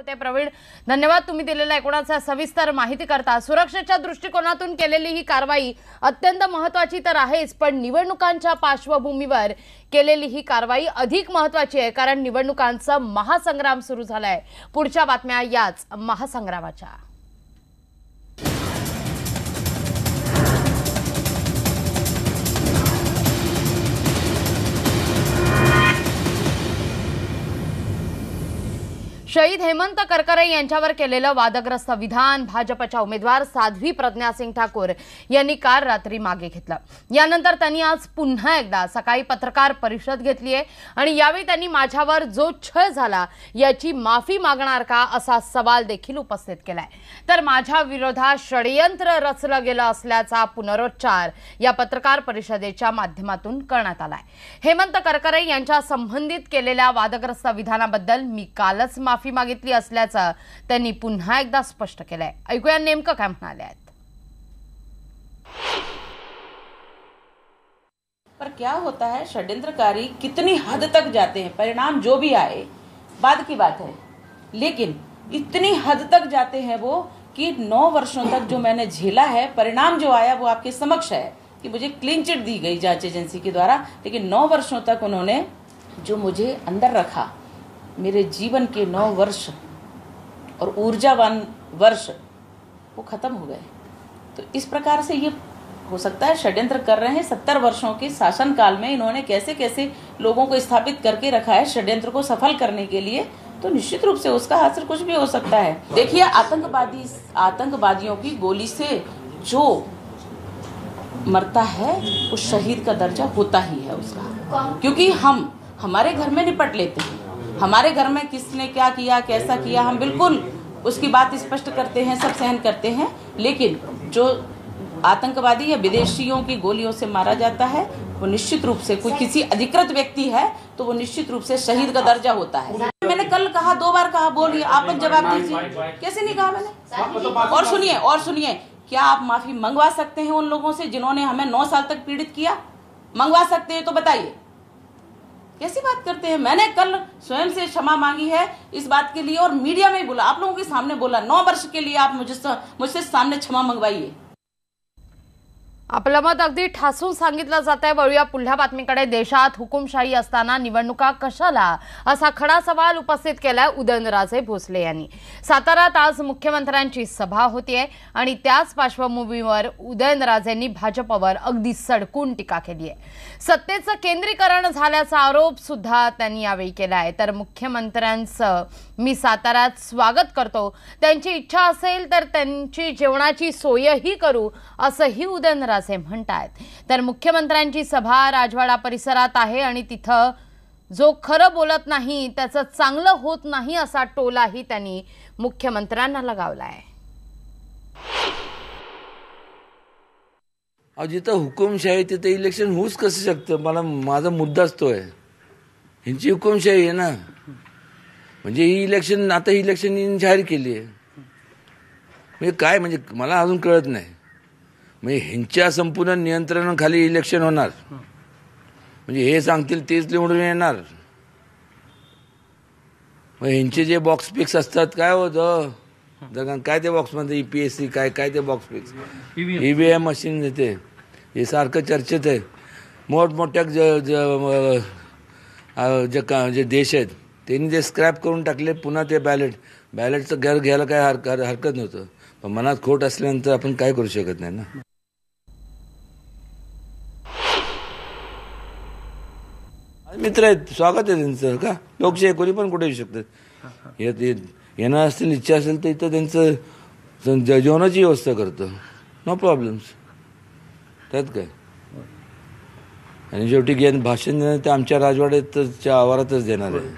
होते। प्रवीण, धन्यवाद तुम्ही दिलेल्या एकूणच सविस्तर माहिती करता। सुरक्षेच्या दृष्टिकोनातून केलेली ही कारवाई अत्यंत महत्त्वाची तर आहेच, पण निवडणुकांच्या पार्श्वभूमीवर केलेली ही कारवाई अधिक महत्त्वाची आहे, कारण निवडणुकांचा महासंग्राम सुरू झालाय। पुढच्या बातम्या याच महासंग्रामाच्या। शहीद हेमंत करकरे यांच्यावर केलेलं वादग्रस्त विधान भाजपच्या उमेदवार साध्वी प्रज्ञा सिंग ठाकूर यांनी काल रात्री मागे घेतलं। यानंतर त्यांनी आज पुन्हा एकदा सकाळी पत्रकार परिषद घेतली आहे आणि यावेळी त्यांनी माझ्यावर जो छळ झाला याची माफी मागणार का असा सवाल देखील उपस्थित केलाय। तर माझ्या विरोधात षडयंत्र रचलं गेलं असल्याचा पुनरुच्चार या पत्रकार परिषदेच्या माध्यमातून करण्यात आलाय। हेमंत करकरे यांच्या संबंधित केलेल्या वादग्रस्त विधानाबद्दल मी कालच माफी मागितली असल्याचं त्यांनी पुन्हा एकदा स्पष्ट केलंय। ऐकूया नेमकं काय म्हणाले आहेत। पर क्या होता है, षड्यंत्रकारी कितनी हद तक जाते हैं, परिणाम जो भी आए बाद की बात है, लेकिन इतनी हद तक जाते हैं वो कि 9 वर्षों तक जो मैंने झेला है, परिणाम जो आया वो आपके समक्ष है कि मुझे क्लीन चिट दी गई जांच एजेंसी के द्वारा, लेकिन 9 वर्षों तक उन्होंने जो मुझे अंदर रखा, मेरे जीवन के 9 वर्ष और ऊर्जावान वर्ष वो खत्म हो गए। तो इस प्रकार से ये हो सकता है षड्यंत्र कर रहे हैं। 70 वर्षों के शासनकाल में इन्होंने कैसे कैसे लोगों को स्थापित करके रखा है षड्यंत्र को सफल करने के लिए, तो निश्चित रूप से उसका असर कुछ भी हो सकता है। देखिए, आतंकवादियों की गोली से जो मरता है वो शहीद का दर्जा होता ही है उसका, क्योंकि हम हमारे घर में निपट लेते हैं, हमारे घर में किसने क्या किया कैसा किया हम बिल्कुल उसकी बात स्पष्ट करते हैं, सब सहन करते हैं, लेकिन जो आतंकवादी या विदेशियों की गोलियों से मारा जाता है वो निश्चित रूप से कोई किसी अधिकृत व्यक्ति है तो वो निश्चित रूप से शहीद का दर्जा होता है। मैंने कल कहा, 2 बार कहा, बोलिए, आप जवाब दीजिए। कैसे नहीं कहा मैंने? और सुनिए, क्या आप माफी मंगवा सकते हैं उन लोगों से जिन्होंने हमें 9 साल तक पीड़ित किया? मंगवा सकते हैं तो बताइए, कैसी बात करते हैं? मैंने कल स्वयं से क्षमा मांगी है इस बात के लिए और मीडिया में बोला, आप लोगों के सामने बोला, 9 वर्ष के लिए आप मुझसे सामने क्षमा मंगवाइए। आपलं मत अगदी ठासून सांगितलं जात आहे। वळूया पुढल्या बातमीकडे। देशात हुकुमशाही असताना निवडणुका कशाला असा खडा सवाल उपस्थित केलाय उदयनराजे भोसले यांनी। साताऱ्यात आज मुख्यमंत्र्यांची सभा होतीये आणि त्याच पार्श्वभूमीवर उदयनराजेंनी भाजपवर अगदी सडकून टीका केली आहे। सत्तेचं केंद्रीकरण झाल्याचा आरोप सुद्धा त्यांनी यावेळी केलाय। तर मुख्यमंत्र्यांचं मी साताऱ्यात स्वागत करतो, त्यांची इच्छा असेल तर त्यांची जेवणाची सोयही करू असंही उदयनराजे म्हणतात। तर मुख्यमंत्र्यांची सभा राजवाडा परिसरात आहे आणि तिथं जो खरं बोलत नाही त्याचं चांगलं होत नाही असा टोलाही त्यांनी मुख्यमंत्र्यांना लगावलाय। जिथं हुकुमशाही तिथं इलेक्शन होऊच कसं शकतं? माझा मुद्दाच तो आहे, ह्यांची हुकुमशाही आहे ना, म्हणजे ही इलेक्शन आता इलेक्शन जाहीर केली आहे, म्हणजे काय, म्हणजे मला अजून कळत नाही, म्हणजे ह्यांच्या संपूर्ण नियंत्रणाखाली इलेक्शन होणार, म्हणजे हे सांगतील तेच निवडून येणार। मग ह्यांचे जे बॉक्स पिक्स असतात, काय होतं काय ते बॉक्समध्ये EPSC काय ते बॉक्स पिक्स EVM मशीन येते, हे सारखं चर्चेत आहे। मोठमोठ्या जे देश आहेत त्यांनी ते स्क्रॅप करून टाकले, पुन्हा ते बॅलेटचं घर घ्यायला काय हरकत नव्हतं, पण मनात खोट असल्यानंतर आपण काय करू शकत नाही ना। मित्र आहेत, स्वागत आहे त्यांचं, का लोकशाही कोणी पण कुठे येऊ शकतात। येणार असतील, इच्छा असेल तर इथं त्यांचं जेवणाची व्यवस्था करतो, नो प्रॉब्लेम्स, त्यात काय। आणि शेवटी भाषण देणार ते आमच्या राजवाड्याच्या आवारातच देणार आहे,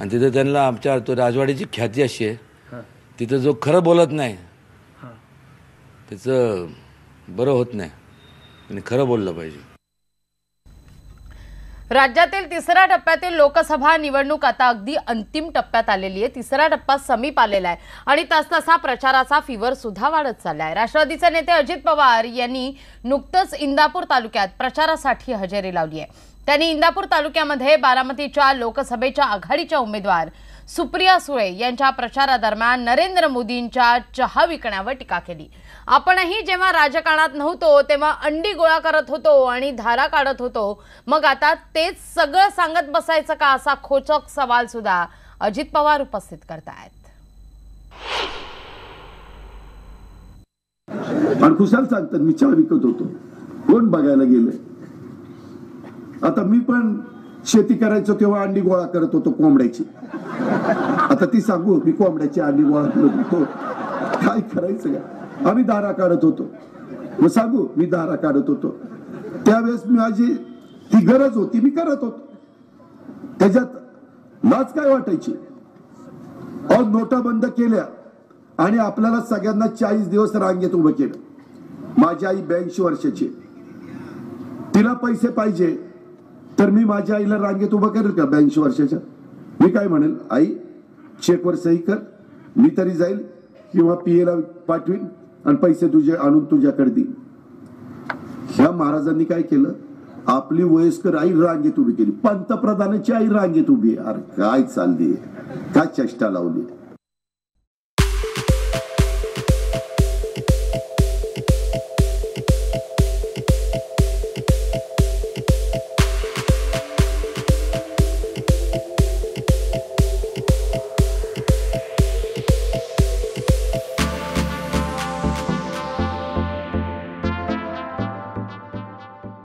आणि तिथं त्यांना आमच्या तो राजवाड्याची ख्याती अशी आहे, तिथं जो खरं बोलत नाही त्याचं बरं होत नाही, आणि खरं बोललं पाहिजे। राज्यातील तिसऱ्या टप्प्यातील लोकसभा निवडणूक आता अगदी अंतिम टप्प्यात आलेली आहे। तिसरा टप्पा समीप आलेला आहे आणि तसतसा प्रचाराचा फीवर सुद्धा वाढत चाललाय। राष्ट्रवादीचे नेते अजित पवार यांनी नुकतंच इंदापूर तालुक्यात प्रचारासाठी हजेरी लावली आहे। त्यांनी इंदापूर तालुक्यामध्ये बारामतीच्या लोकसभेच्या आघाडीच्या उमेदवार सुप्रिया सुळे यांच्या प्रचारादरम्यान नरेंद्र मोदींच्या चहा विकण्यावर टीका केली. आपणही जेव्हा राजकारणात नव्हतो तेव्हा अंडी गोळा करत होतो आणि धारा काढत होतो, मग आता तेच सगळं सांगत बसायचं का, असा खोचक सवाल सुद्धा अजित पवार उपस्थित करतायत. खुशाल सांगतात मी चहा विकत होतो, कोण बघायला गेले. आता मी पण शेती करायचो तेव्हा अंडी गोळा करत होतो कोंबड्याची. आता ती सांगू मी कोंबड्याची अंडी गोळा करत होतो, काय करायचं का. आम्ही दारा काढत होतो, मग सांगू मी दारा काढत होतो. त्यावेळेस माझी ती गरज होती, मी करत होतो, त्याच्यात लाज काय वाटायची. नोटा बंद केल्या आणि आपल्याला सगळ्यांना 40 दिवस रांगेत उभं केलं. माझी आई 82 वर्षाची, तिला पैसे पाहिजे तर मी माझ्या आईला रांगेत उभं करेल का 82 वर्षाच्या. मी काय म्हणेल, आई चेकवर सही कर, मी तरी जाईल किंवा पीएला पाठवीन आणि पैसे तुझे आणून तुझ्याकडे देईन. ह्या महाराजांनी काय केलं, आपली वयस्कर आई रांगेत उभी केली. पंतप्रधानाची आई रांगेत उभी आहे. अरे काय चालली, काय चेष्टा लावली.